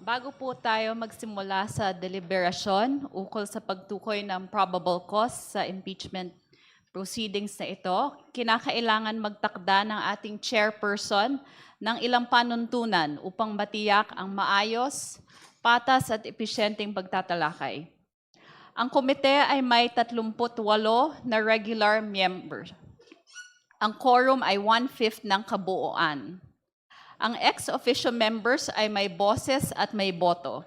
Bago po tayo magsimula sa deliberasyon ukol sa pagtukoy ng probable cause sa impeachment proceedings na ito, kinakailangan magtakda ng ating chairperson ng ilang panuntunan upang matiyak ang maayos, patas at episyenteng pagtatalakay. Ang komite ay may 38 na regular members. Ang quorum ay 1/5 ng kabuuan. Ang ex-officio members ay may boses at may boto.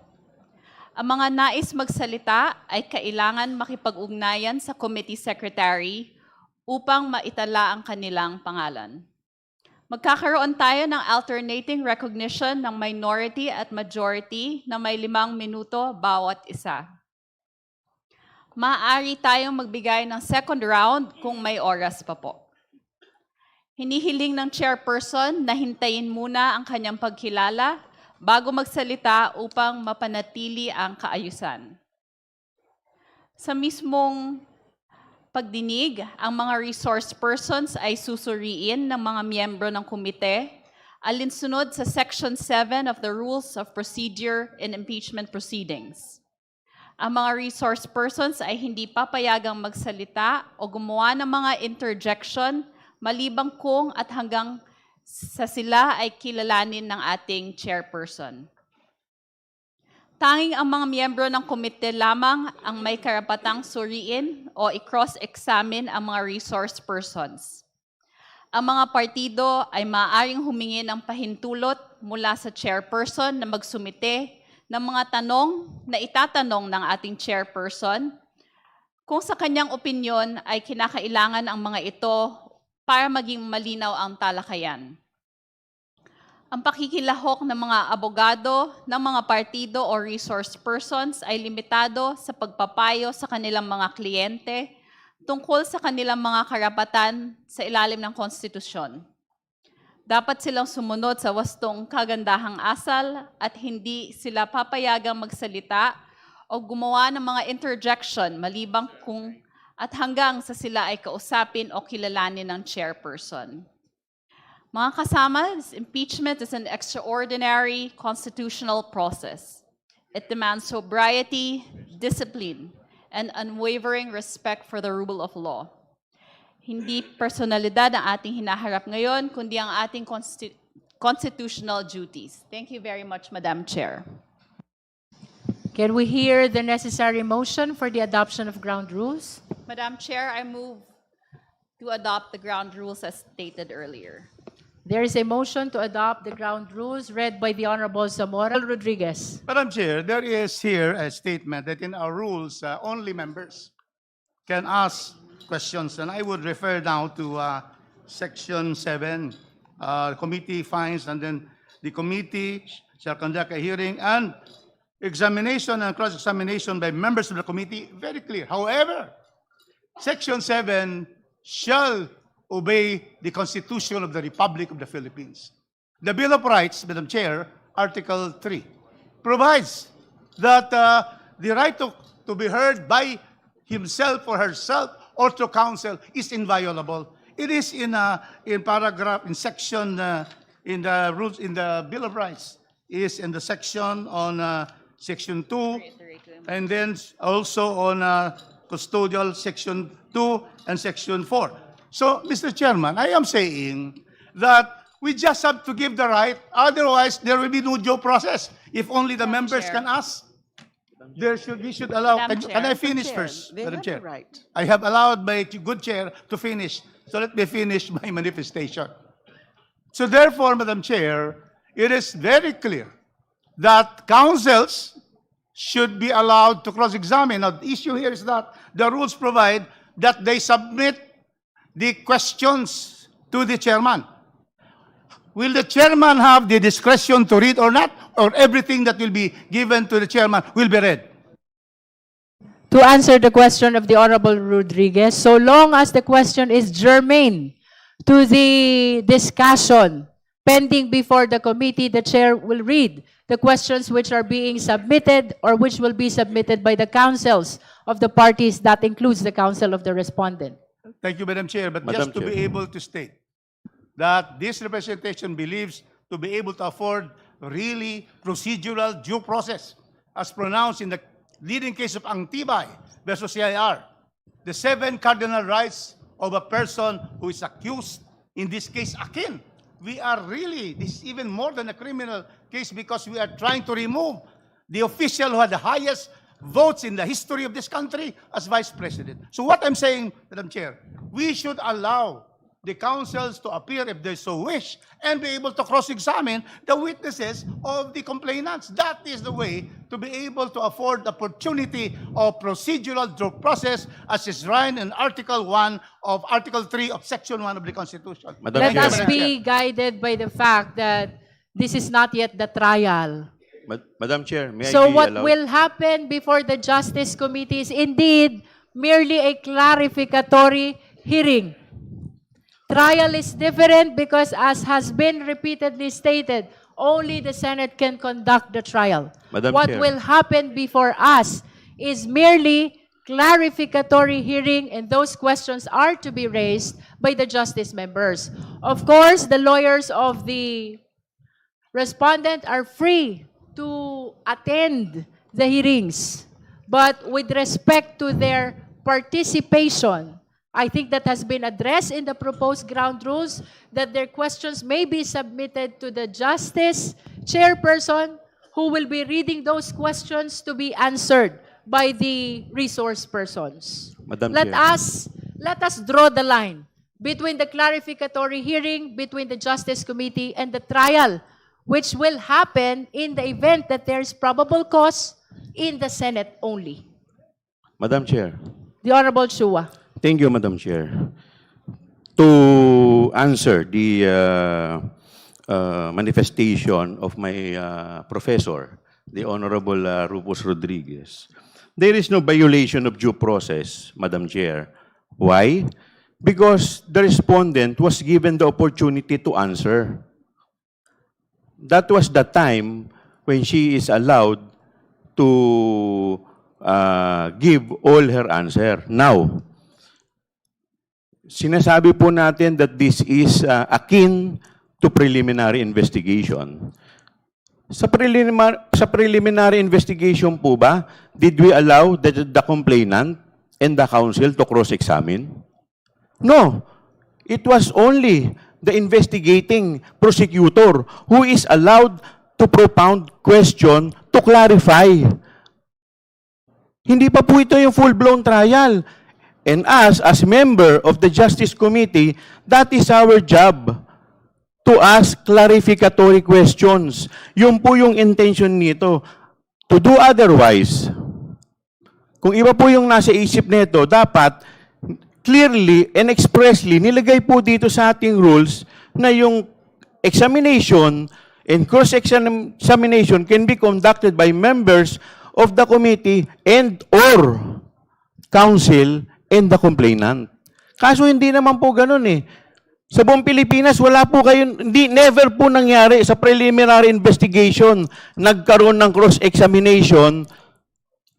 Ang mga nais magsalita ay kailangan makipag-ugnayan sa committee secretary upang maitala ang kanilang pangalan. Magkakaroon tayo ng alternating recognition ng minority at majority na may 5 minuto bawat isa. Maaari tayong magbigay ng second round kung may oras pa po. Hinihiling ng chairperson na hintayin muna ang kanyang pagkilala bago magsalita upang mapanatili ang kaayusan. Sa mismong pagdinig, ang mga resource persons ay susuriin ng mga miyembro ng komite alinsunod sa Section 7 of the Rules of Procedure in Impeachment Proceedings. Ang mga resource persons ay hindi papayagang magsalita o gumawa ng mga interjection malibang kung at hanggang sa sila ay kilalanin ng ating chairperson. Tanging ang mga miyembro ng komite lamang ang may karapatang suriin o i-cross-examine ang mga resource persons. Ang mga partido ay maaaring humingi ng pahintulot mula sa chairperson na magsumite ng mga tanong na itatanong ng ating chairperson kung sa kanyang opinyon ay kinakailangan ang mga ito para maging malinaw ang talakayan. Ang pakikilahok ng mga abogado ng mga partido o resource persons ay limitado sa pagpapayo sa kanilang mga kliyente tungkol sa kanilang mga karapatan sa ilalim ng konstitusyon. Dapat silang sumunod sa wastong kagandahang asal at hindi sila papayagang magsalita o gumawa ng mga interjection malibang kung at hanggang sa sila ay kausapin o kilalanin ng chairperson. Mga kasama, impeachment is an extraordinary constitutional process. It demands sobriety, discipline, and unwavering respect for the rule of law. Hindi personalidad ang ating hinaharap ngayon, kundi ang ating constitutional duties. Thank you very much, Madam Chair. Can we hear the necessary motion for the adoption of ground rules? Madam Chair, I move to adopt the ground rules as stated earlier. There is a motion to adopt the ground rules read by the Honorable Zamora Rodriguez. Madam Chair, there is here a statement that in our rules, only members can ask questions. And I would refer now to Section 7, committee finds, and then the committee shall conduct a hearing and examination and cross-examination by members of the committee, very clear. However, Section 7 shall obey the Constitution of the Republic of the Philippines. The Bill of Rights, Madam Chair, Article 3, provides that the right to be heard by himself or herself or to counsel is inviolable. It is in paragraph, in section, in the rules, in the Bill of Rights, is in the section on Section 2, and then also on custodial Section 2 and Section 4. So, Mr. Chairman, I am saying that we just have to give the right, otherwise there will be no due process. If only the members Chair. can ask, we should allow. Madam Can I Chair. finish Chair, first, they Madam have Chair? the right. I have allowed my good chair to finish, so let me finish my manifestation. So therefore, Madam Chair, it is very clear that counsels should be allowed to cross-examine. Now, the issue here is that the rules provide that they submit the questions to the chairman. Will the chairman have the discretion to read or not? Or everything that will be given to the chairman will be read? To answer the question of the Honorable Rodriguez, so long as the question is germane to the discussion pending before the committee, the chair will read the questions which are being submitted or which will be submitted by the counsels of the parties. That includes the counsel of the respondent. Thank you, Madam Chair. But Madam just to be Chair. able to state that this representation believes to be able to afford really procedural due process, as pronounced in the leading case of Angtibay versus CIR. The 7 cardinal rights of a person who is accused, in this case, akin. We are really, this is even more than a criminal case because we are trying to remove the official who had the highest votes in the history of this country as vice president. So what I'm saying, Madam Chair, we should allow the counsels to appear if they so wish and be able to cross-examine the witnesses of the complainants. That is the way to be able to afford the opportunity of procedural due process as is enshrined in Article 3 of Section 1 of the Constitution. Madam Let Chair. us be guided by the fact that this is not yet the trial. Madam Chair, may So I be what allowed? will happen before the Justice Committee is indeed merely a clarificatory hearing. Trial is different because, as has been repeatedly stated, only the Senate can conduct the trial. Madam What Chair. will happen before us is merely clarificatory hearing, and those questions are to be raised by the justice members. Of course, the lawyers of the respondent are free to attend the hearings, but with respect to their participation, I think that has been addressed in the proposed ground rules, that their questions may be submitted to the justice chairperson, who will be reading those questions to be answered by the resource persons. Madam Let Chair. us draw the line between the clarificatory hearing, between the Justice Committee and the trial, which will happen in the event that there is probable cause in the Senate only. Madam Chair. The Honorable Chua. Thank you, Madam Chair. To answer the manifestation of my professor, the Honorable Rufus Rodriguez, there is no violation of due process, Madam Chair. Why? Because the respondent was given the opportunity to answer. That was the time when she is allowed to give all her answer. Now, sinasabi po natin that this is akin to preliminary investigation. Sa preliminary investigation po ba, did we allow the complainant and the counsel to cross-examine? No. It was only the investigating prosecutor who is allowed to propound question to clarify. Hindi pa po ito yung full-blown trial. And us, as member of the Justice Committee, that is our job to ask clarificatory questions. Yun po yung intention nito. To do otherwise, kung iba po yung nasa isip nito, dapat clearly and expressly nilagay po dito sa ating rules na yung examination and cross-examination can be conducted by members of the committee and or counsel and the complainant. Kaso hindi naman po ganun eh. Sa buong Pilipinas, wala po kayo, never po nangyari sa preliminary investigation, nagkaroon ng cross-examination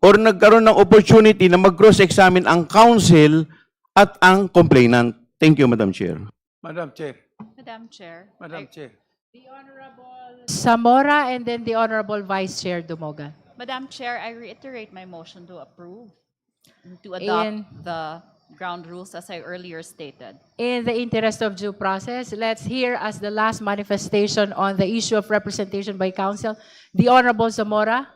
or nagkaroon ng opportunity na mag-cross-examine ang counsel at ang complainant. Thank you, Madam Chair. Madam Chair. Madam Chair. Madam Chair. The Honorable Zamora and then the Honorable Vice Chair Dumogan. Madam Chair, I reiterate my motion to approve, to adopt In- the ground rules as I earlier stated. In the interest of due process, let's hear as the last manifestation on the issue of representation by counsel, the Honorable Zamora,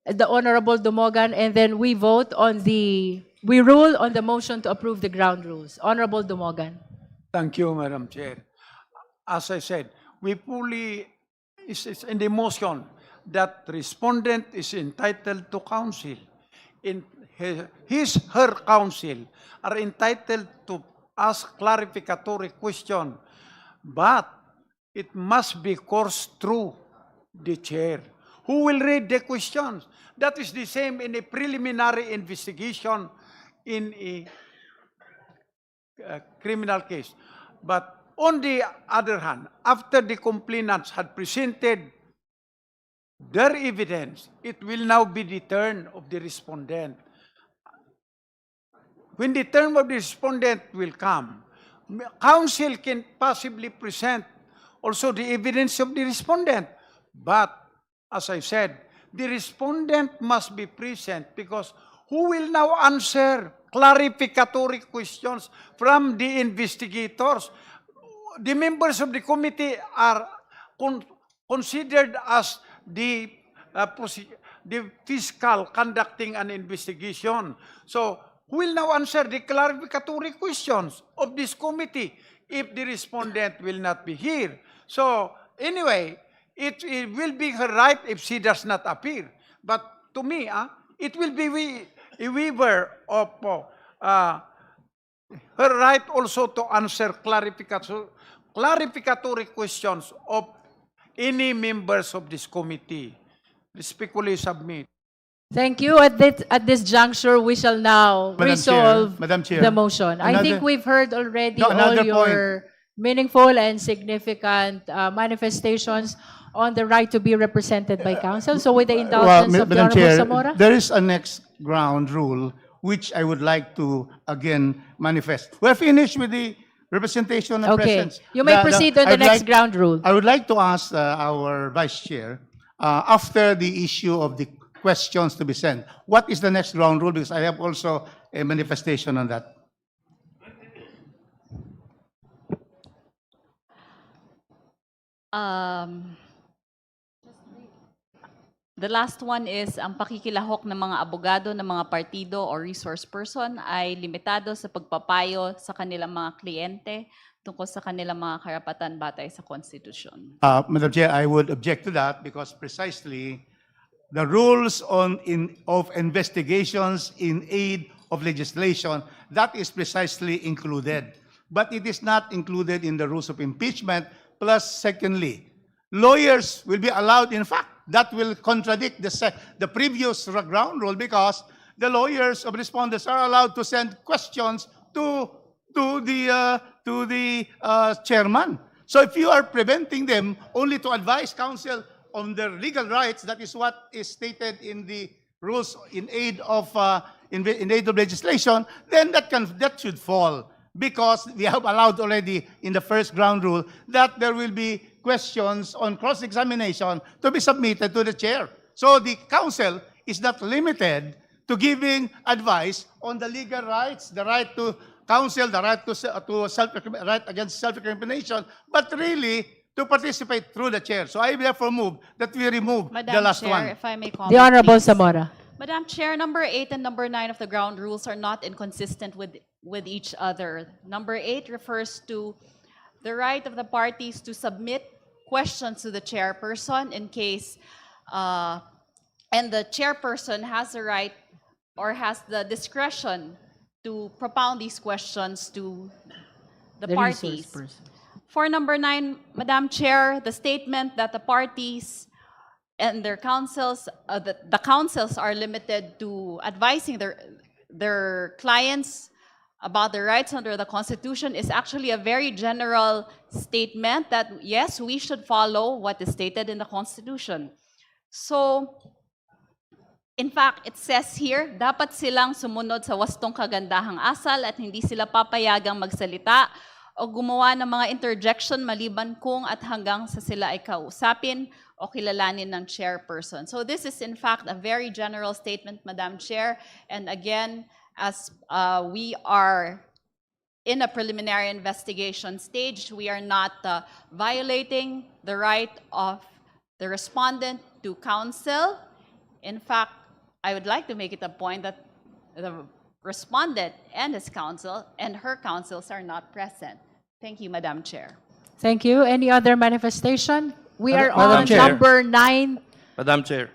the Honorable Dumogan, and then we rule on the motion to approve the ground rules. Honorable Dumogan. Thank you, Madam Chair. As I said, we fully, is in the motion that respondent is entitled to counsel. In her counsel are entitled to ask clarificatory question, but it must be coursed through the chair, who will read the questions. That is the same in a preliminary investigation in a criminal case. But on the other hand, after the complainants had presented their evidence, it will now be the turn of the respondent. When the turn of the respondent will come, counsel can possibly present also the evidence of the respondent. But, as I said, the respondent must be present because who will now answer clarificatory questions from the investigators? The members of the committee are considered as the fiscal conducting an investigation. So, who will now answer the clarificatory questions of this committee if the respondent will not be here? So, anyway, it will be her right if she does not appear. But to me, it will be a waiver of her right also to answer clarificatory questions of any members of this committee. Respectfully submit. Thank you. At this juncture, we shall now Madam Chair, resolve Madam Chair, the motion. I think another- we've heard already No, all another your meaningful and significant manifestations on the right to be represented by counsel. So with the indulgence of the Madam Honorable Chair, Zamora. there is a next ground rule which I would like to again manifest. We're finished with the representation and Okay. presence. You may proceed on the I'd next like- ground rule. I would like to ask our Vice Chair, after the issue of the questions to be sent, what is the next ground rule? Because I have also a manifestation on that. The last one is ang pakikilahok ng mga abogado ng mga partido o resource person ay limitado sa pagpapayo sa kanilang mga kliyente tungkol sa kanilang mga karapatan batay sa konstitusyon. Madam Chair, I would object to that because precisely the rules of investigations in aid of legislation, that is precisely included. But it is not included in the rules of impeachment. Plus, secondly, lawyers will be allowed, in fact, that will contradict the previous ground rule because the lawyers of respondents are allowed to send questions to the chairman. So if you are preventing them only to advise counsel on their legal rights, that is what is stated in the rules in aid of legislation, then that should fall because we have allowed already in the first ground rule that there will be questions on cross-examination to be submitted to the chair. So the counsel is not limited to giving advice on the legal rights, the right to counsel, the right to right against self-incrimination, but really to participate through the chair. So I therefore move that we remove Madam the last Chair, one. if I may comment, The Honorable please. Zamora. Madam Chair, number 8 and number 9 of the ground rules are not inconsistent with each other. Number 8 refers to the right of the parties to submit questions to the chairperson in case, and the chairperson has the right or has the discretion to propound these questions to the resource parties. person. For number 9, Madam Chair, the statement that the parties and their counsels, the counsels are limited to advising their clients about their rights under the Constitution is actually a very general statement that, yes, we should follow what is stated in the Constitution. So, in fact, it says here, dapat silang sumunod sa wastong kagandahang asal at hindi sila papayagang magsalita o gumawa ng mga interjection maliban kung at hanggang sa sila ay kausapin o kilalanin ng chairperson. So this is in fact a very general statement, Madam Chair. And again, as we are in a preliminary investigation stage, we are not violating the right of the respondent to counsel. In fact, I would like to make it a point that the respondent and his counsel and her counsels are not present. Thank you, Madam Chair. Thank you. Any other manifestation? We are Madam on Chair. number 9 Madam Chair.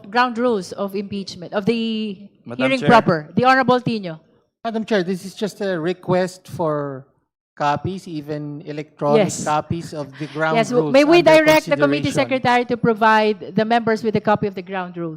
ground rules of impeachment, of the Madam hearing Chair. proper. The Honorable Tino. Madam Chair, this is just a request for copies, even electronic Yes. copies of the ground Yes, rules. may we under direct the committee consideration. secretary to provide the members with a copy of the ground rules?